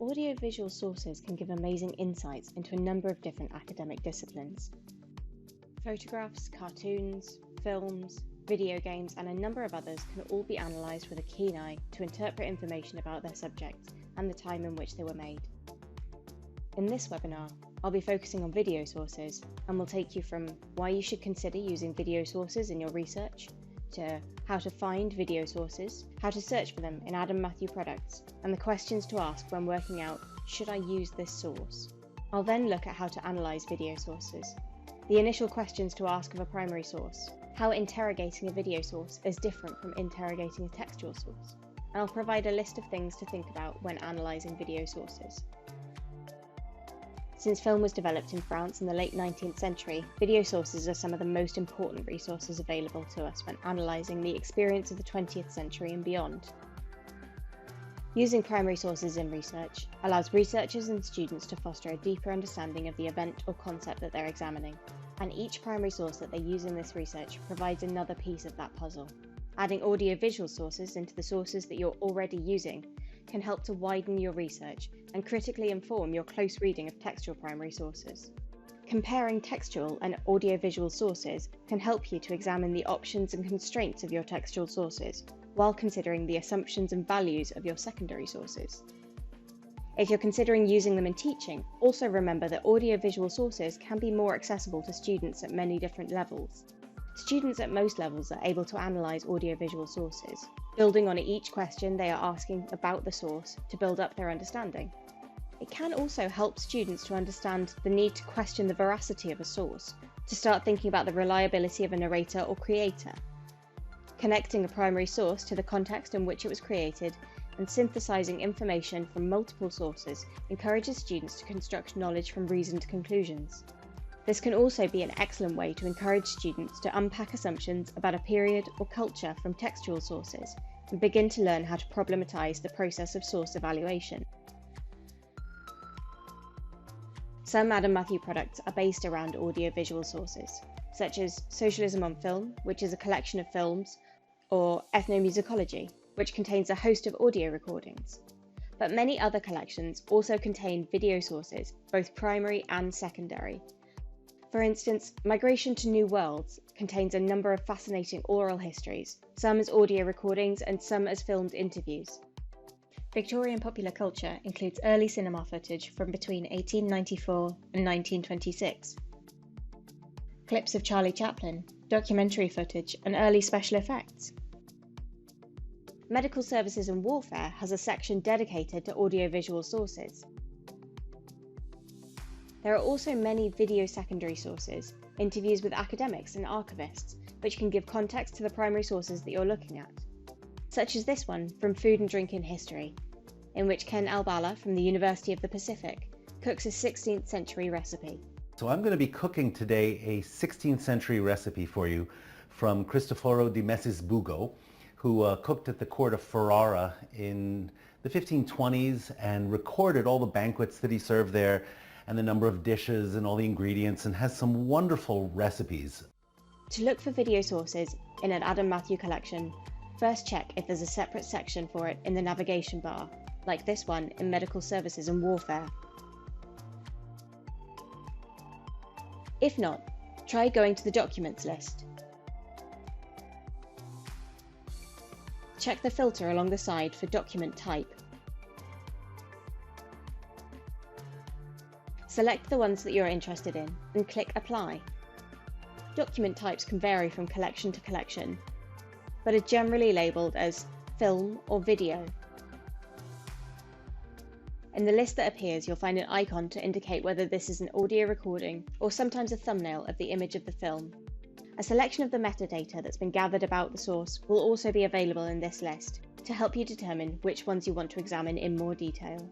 Audiovisual sources can give amazing insights into a number of different academic disciplines. Photographs, cartoons, films, video games, and a number of others can all be analysed with a keen eye to interpret information about their subject and the time in which they were made. In this webinar, I'll be focusing on video sources, and will take you from why you should consider using video sources in your research, to how to find video sources, how to search for them in Adam Matthew products, and the questions to ask when working out, should I use this source? I'll then look at how to analyse video sources, the initial questions to ask of a primary source, how interrogating a video source is different from interrogating a textual source, and I'll provide a list of things to think about when analysing video sources. Since film was developed in France in the late 19th century, video sources are some of the most important resources available to us when analysing the experience of the 20th century and beyond. Using primary sources in research allows researchers and students to foster a deeper understanding of the event or concept that they're examining, and each primary source that they use in this research provides another piece of that puzzle. Adding audiovisual sources into the sources that you're already using can help to widen your research and critically inform your close reading of textual primary sources. Comparing textual and audiovisual sources can help you to examine the options and constraints of your textual sources, while considering the assumptions and values of your secondary sources. If you're considering using them in teaching, also remember that audiovisual sources can be more accessible to students at many different levels. Students at most levels are able to analyse audiovisual sources, building on each question they are asking about the source to build up their understanding. It can also help students to understand the need to question the veracity of a source, to start thinking about the reliability of a narrator or creator. Connecting a primary source to the context in which it was created and synthesizing information from multiple sources encourages students to construct knowledge from reasoned conclusions. This can also be an excellent way to encourage students to unpack assumptions about a period or culture from textual sources and begin to learn how to problematize the process of source evaluation. Some Adam Matthew products are based around audiovisual sources, such as Socialism on Film, which is a collection of films, or Ethnomusicology, which contains a host of audio recordings. But many other collections also contain video sources, both primary and secondary. For instance, Migration to New Worlds contains a number of fascinating oral histories, some as audio recordings and some as filmed interviews. Victorian popular culture includes early cinema footage from between 1894 and 1926. Clips of Charlie Chaplin, documentary footage, and early special effects. Medical Services and Warfare has a section dedicated to audiovisual sources. There are also many video secondary sources, interviews with academics and archivists, which can give context to the primary sources that you're looking at, such as this one from Food and Drink in History, in which Ken Albala from the University of the Pacific cooks a 16th century recipe. So I'm going to be cooking today a 16th century recipe for you from Cristoforo di Messisbugo, who cooked at the court of Ferrara in the 1520s and recorded all the banquets that he served there and the number of dishes and all the ingredients, and has some wonderful recipes. To look for video sources in an Adam Matthew collection, first check if there's a separate section for it in the navigation bar, like this one in Medical Services and Warfare. If not, try going to the Documents list. Check the filter along the side for document type. Select the ones that you're interested in and click Apply. Document types can vary from collection to collection, but are generally labelled as film or video. In the list that appears, you'll find an icon to indicate whether this is an audio recording or sometimes a thumbnail of the image of the film. A selection of the metadata that's been gathered about the source will also be available in this list to help you determine which ones you want to examine in more detail.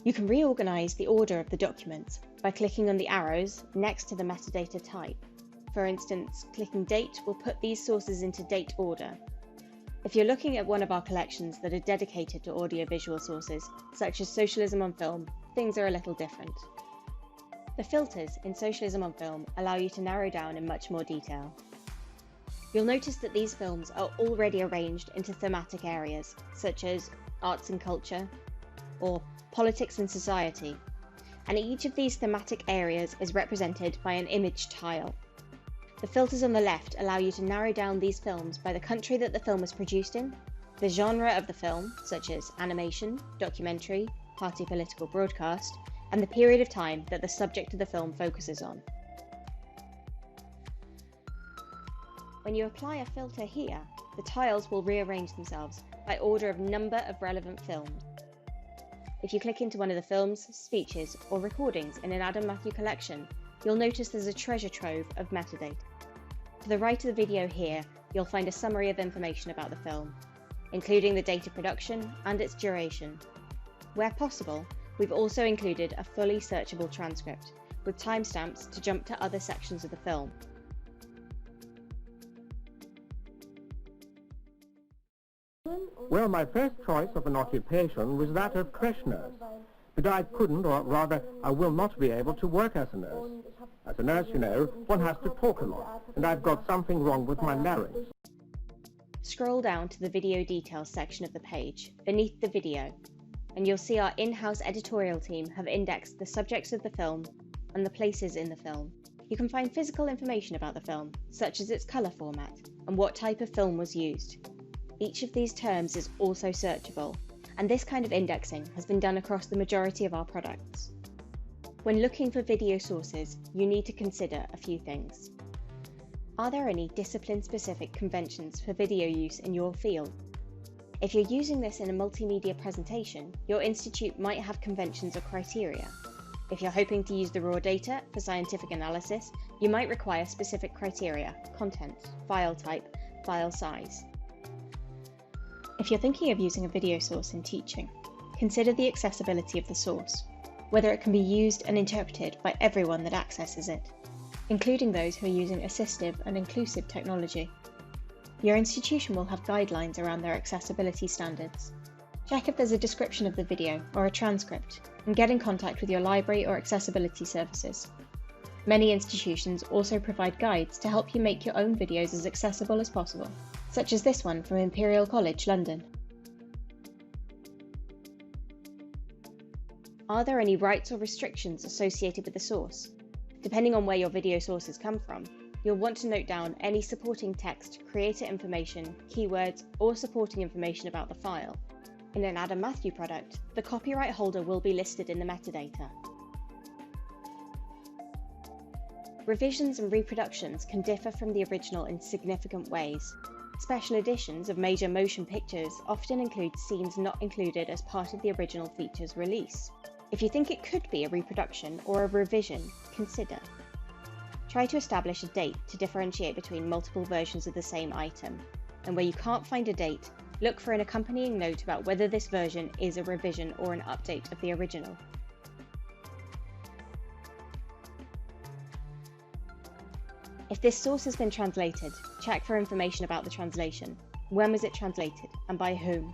You can reorganize the order of the documents by clicking on the arrows next to the metadata type. For instance, clicking Date will put these sources into date order. If you're looking at one of our collections that are dedicated to audiovisual sources, such as Socialism on Film, things are a little different. The filters in Socialism on Film allow you to narrow down in much more detail. You'll notice that these films are already arranged into thematic areas, such as arts and culture, or politics and society, and each of these thematic areas is represented by an image tile. The filters on the left allow you to narrow down these films by the country that the film was produced in, the genre of the film, such as animation, documentary, party political broadcast, and the period of time that the subject of the film focuses on. When you apply a filter here, the tiles will rearrange themselves by order of number of relevant films. If you click into one of the films, speeches, or recordings in an Adam Matthew collection, you'll notice there's a treasure trove of metadata. To the right of the video here, you'll find a summary of information about the film, including the date of production and its duration. Where possible, we've also included a fully searchable transcript, with timestamps to jump to other sections of the film. Well, my first choice of an occupation was that of creche nurse, but I couldn't, or rather, I will not be able to work as a nurse. As a nurse, you know, one has to talk a lot, and I've got something wrong with my larynx. Scroll down to the video details section of the page, beneath the video, and you'll see our in-house editorial team have indexed the subjects of the film and the places in the film. You can find physical information about the film, such as its colour format and what type of film was used. Each of these terms is also searchable, and this kind of indexing has been done across the majority of our products. When looking for video sources, you need to consider a few things. Are there any discipline-specific conventions for video use in your field? If you're using this in a multimedia presentation, your institute might have conventions or criteria. If you're hoping to use the raw data for scientific analysis, you might require specific criteria, content, file type, file size. If you're thinking of using a video source in teaching, consider the accessibility of the source, whether it can be used and interpreted by everyone that accesses it, including those who are using assistive and inclusive technology. Your institution will have guidelines around their accessibility standards. Check if there's a description of the video or a transcript, and get in contact with your library or accessibility services. Many institutions also provide guides to help you make your own videos as accessible as possible, such as this one from Imperial College, London. Are there any rights or restrictions associated with the source? Depending on where your video sources come from, you'll want to note down any supporting text, creator information, keywords, or supporting information about the file. In an Adam Matthew product, the copyright holder will be listed in the metadata. Revisions and reproductions can differ from the original in significant ways. Special editions of major motion pictures often include scenes not included as part of the original feature's release. If you think it could be a reproduction or a revision, consider. Try to establish a date to differentiate between multiple versions of the same item, and where you can't find a date, look for an accompanying note about whether this version is a revision or an update of the original. If this source has been translated, check for information about the translation. When was it translated, and by whom?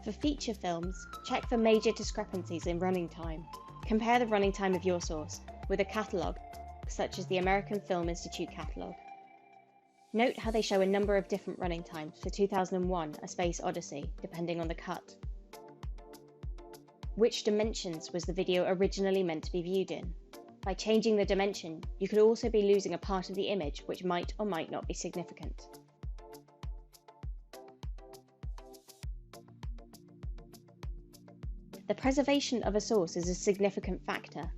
For feature films, check for major discrepancies in running time. Compare the running time of your source with a catalogue, such as the American Film Institute catalogue. Note how they show a number of different running times for 2001: A Space Odyssey, depending on the cut. Which dimensions was the video originally meant to be viewed in? By changing the dimension, you could also be losing a part of the image which might or might not be significant. The preservation of a source is a significant factor.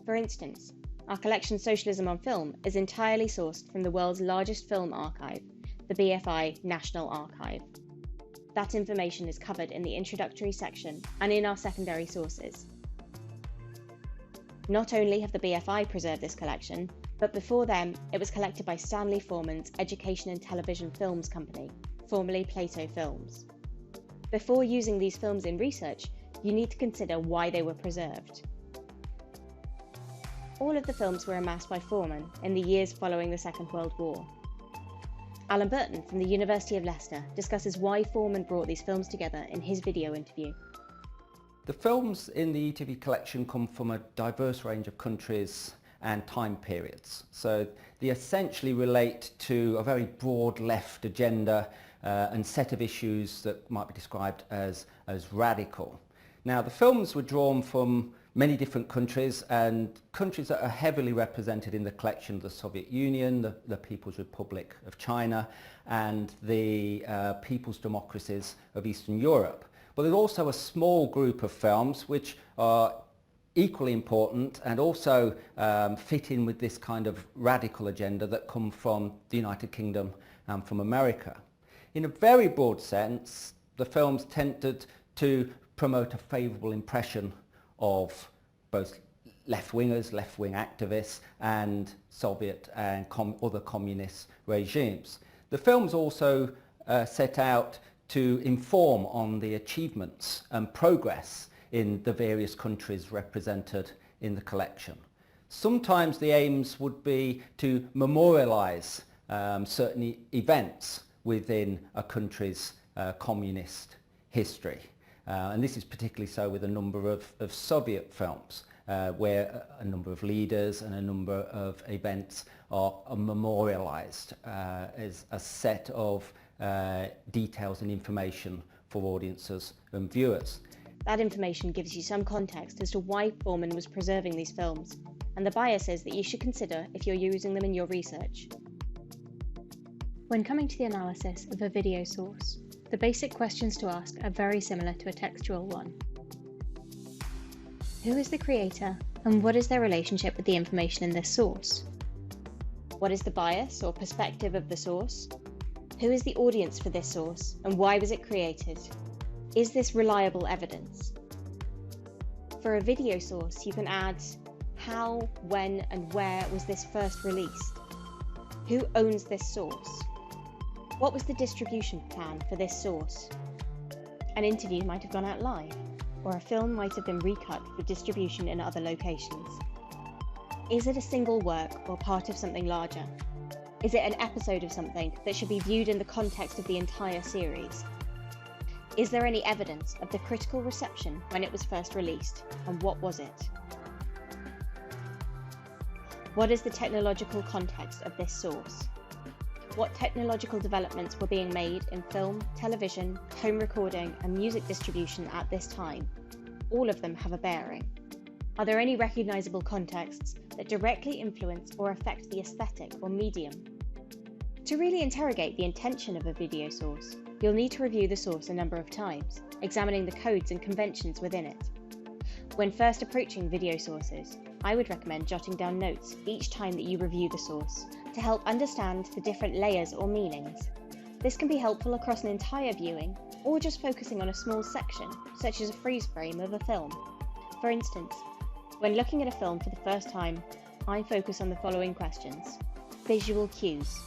For instance, our collection Socialism on Film is entirely sourced from the world's largest film archive, the BFI National Archive. That information is covered in the introductory section and in our secondary sources. Not only have the BFI preserved this collection, but before them it was collected by Stanley Forman's Education and Television Films Company, formerly Plato Films. Before using these films in research, you need to consider why they were preserved. All of the films were amassed by Forman in the years following the Second World War. Alan Burton from the University of Leicester discusses why Forman brought these films together in his video interview. The films in the ETV collection come from a diverse range of countries and time periods. So they essentially relate to a very broad left agenda and set of issues that might be described as radical. Now, the films were drawn from many different countries, and countries that are heavily represented in the collection: the Soviet Union, the People's Republic of China, and the People's Democracies of Eastern Europe. But there's also a small group of films which are equally important and also fit in with this kind of radical agenda that come from the United Kingdom and from America. In a very broad sense, the films tended to promote a favourable impression of both left-wingers, left-wing activists, and Soviet and other communist regimes. The films also set out to inform on the achievements and progress in the various countries represented in the collection. Sometimes the aims would be to memorialise certain events within a country's communist history. And this is particularly so with a number of Soviet films, where a number of leaders and a number of events are memorialised as a set of details and information for audiences and viewers. That information gives you some context as to why Foreman was preserving these films, and the biases that you should consider if you're using them in your research. When coming to the analysis of a video source, the basic questions to ask are very similar to a textual one. Who is the creator, and what is their relationship with the information in this source? What is the bias or perspective of the source? Who is the audience for this source, and why was it created? Is this reliable evidence? For a video source, you can add how, when, and where was this first released? Who owns this source? What was the distribution plan for this source? An interview might have gone out live, or a film might have been recut for distribution in other locations. Is it a single work or part of something larger? Is it an episode of something that should be viewed in the context of the entire series? Is there any evidence of the critical reception when it was first released, and what was it? What is the technological context of this source? What technological developments were being made in film, television, home recording, and music distribution at this time? All of them have a bearing. Are there any recognisable contexts that directly influence or affect the aesthetic or medium? To really interrogate the intention of a video source, you'll need to review the source a number of times, examining the codes and conventions within it. When first approaching video sources, I would recommend jotting down notes each time that you review the source to help understand the different layers or meanings. This can be helpful across an entire viewing, or just focusing on a small section, such as a freeze frame of a film. For instance, when looking at a film for the first time, I focus on the following questions. Visual cues.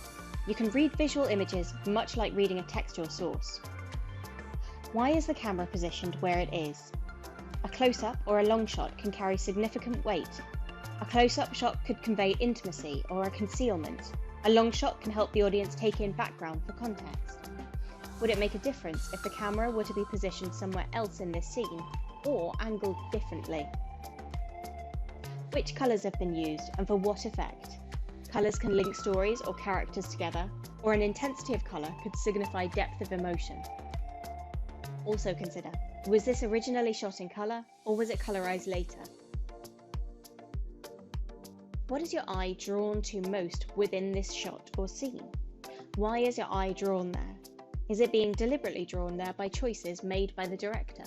You can read visual images much like reading a textual source. Why is the camera positioned where it is? A close-up or a long shot can carry significant weight. A close-up shot could convey intimacy or a concealment. A long shot can help the audience take in background for context. Would it make a difference if the camera were to be positioned somewhere else in this scene, or angled differently? Which colours have been used and for what effect? Colours can link stories or characters together, or an intensity of colour could signify depth of emotion. Also consider, was this originally shot in colour, or was it colorised later? What is your eye drawn to most within this shot or scene? Why is your eye drawn there? Is it being deliberately drawn there by choices made by the director?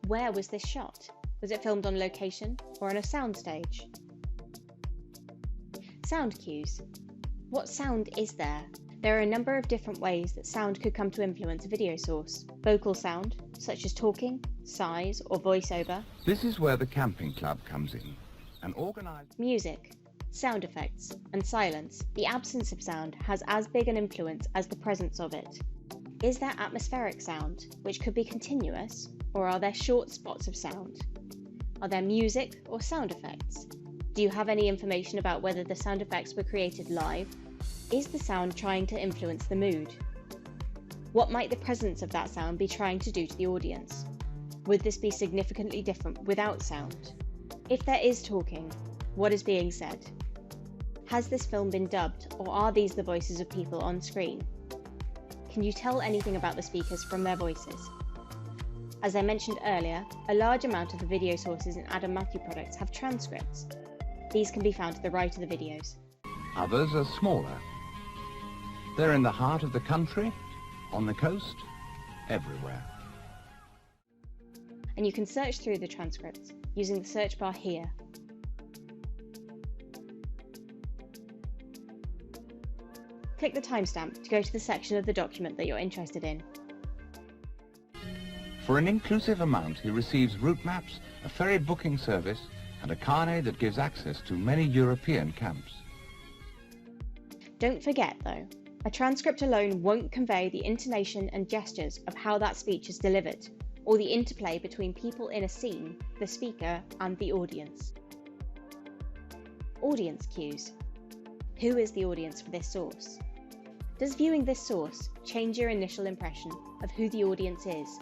Where was this shot? Was it filmed on location or on a soundstage? Sound cues. What sound is there? There are a number of different ways that sound could come to influence a video source. Vocal sound, such as talking, sighs, or voiceover. This is where the camping club comes in. An organized Music, sound effects, and silence. The absence of sound has as big an influence as the presence of it. Is there atmospheric sound, which could be continuous, or are there short spots of sound? Are there music or sound effects? Do you have any information about whether the sound effects were created live? Is the sound trying to influence the mood? What might the presence of that sound be trying to do to the audience? Would this be significantly different without sound? If there is talking, what is being said? Has this film been dubbed, or are these the voices of people on screen? Can you tell anything about the speakers from their voices? As I mentioned earlier, a large amount of the video sources in Adam Matthew products have transcripts. These can be found to the right of the videos. Others are smaller. They're in the heart of the country, on the coast, everywhere. And you can search through the transcripts using the search bar here. Click the timestamp to go to the section of the document that you're interested in. For an inclusive amount, he receives route maps, a ferry booking service, and a carnet that gives access to many European camps. Don't forget, though, a transcript alone won't convey the intonation and gestures of how that speech is delivered, or the interplay between people in a scene, the speaker, and the audience. Audience cues. Who is the audience for this source? Does viewing this source change your initial impression of who the audience is?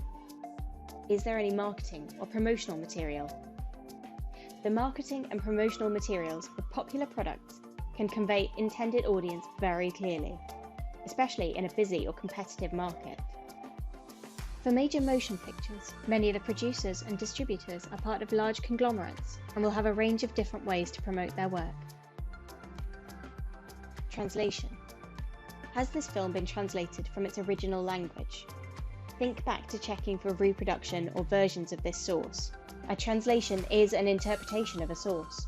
Is there any marketing or promotional material? The marketing and promotional materials for popular products can convey intended audience very clearly, especially in a busy or competitive market. For major motion pictures, many of the producers and distributors are part of large conglomerates and will have a range of different ways to promote their work. Translation. Has this film been translated from its original language? Think back to checking for reproduction or versions of this source. A translation is an interpretation of a source.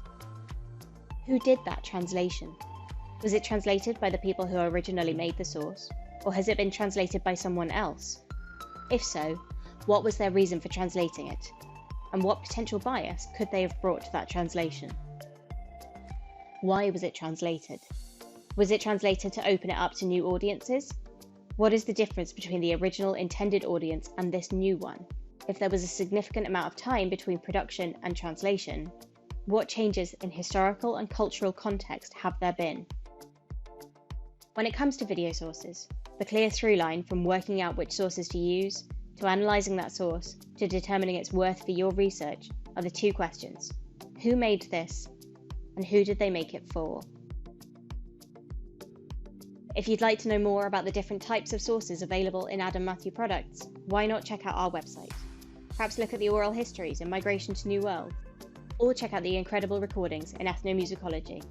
Who did that translation? Was it translated by the people who originally made the source, or has it been translated by someone else? If so, what was their reason for translating it? And what potential bias could they have brought to that translation? Why was it translated? Was it translated to open it up to new audiences? What is the difference between the original intended audience and this new one? If there was a significant amount of time between production and translation, what changes in historical and cultural context have there been? When it comes to video sources, the clear through line from working out which sources to use, to analysing that source, to determining its worth for your research are the two questions. Who made this, and who did they make it for? If you'd like to know more about the different types of sources available in Adam Matthew products, why not check out our website? Perhaps look at the oral histories in Migration to New World, or check out the incredible recordings in ethnomusicology.